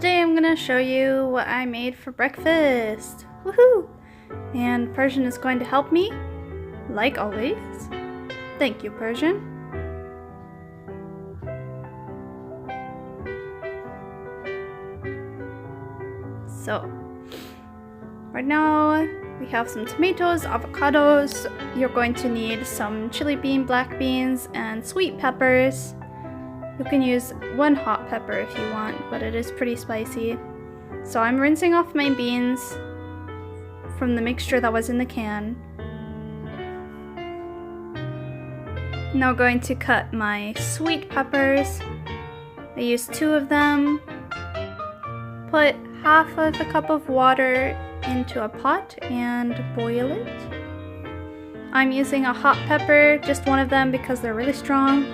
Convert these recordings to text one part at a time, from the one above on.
today I'm gonna show you what I made for breakfast. Woohoo! And Persian is going to help me, like always. Thank you, Persian. So, right now we have some tomatoes, avocados. You're going to need some chili bean, black beans, and sweet peppers. You can use one hot pepper if you want, but it is pretty spicy. So I'm rinsing off my beans from the mixture that was in the can. Now I'm going to cut my sweet peppers. I used 2 of them. Put half of a cup of water into a pot and boil it. I'm using a hot pepper, just one of them because they're really strong.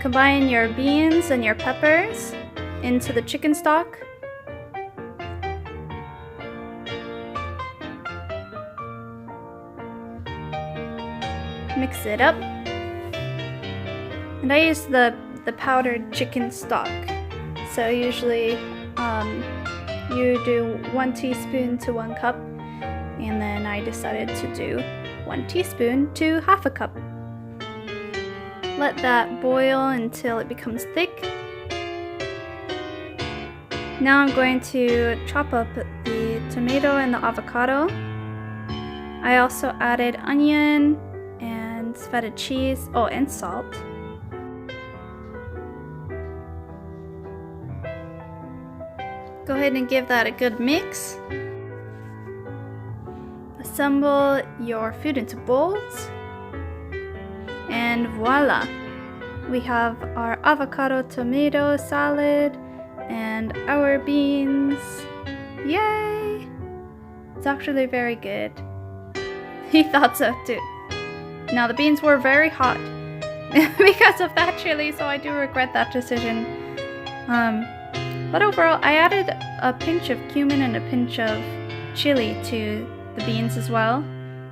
Combine your beans and your peppers into the chicken stock. Mix it up. And I use the powdered chicken stock. So usually you do 1 teaspoon to 1 cup, and then I decided to do 1 teaspoon to half a cup. Let that boil until it becomes thick. Now I'm going to chop up the tomato and the avocado. I also added onion and feta cheese, and salt. Go ahead and give that a good mix. Assemble your food into bowls. And voila! We have our avocado tomato salad and our beans. Yay! It's actually very good. He thought so too. Now the beans were very hot because of that chili, so I do regret that decision. But overall, I added a pinch of cumin and a pinch of chili to the beans as well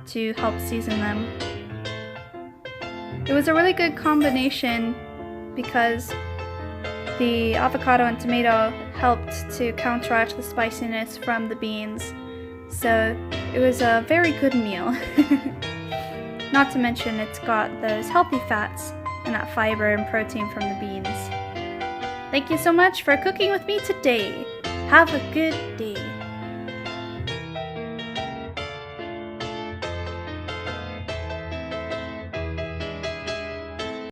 to help season them. It was a really good combination because the avocado and tomato helped to counteract the spiciness from the beans. So it was a very good meal. Not to mention it's got those healthy fats and that fiber and protein from the beans. Thank you so much for cooking with me today. Have a good day.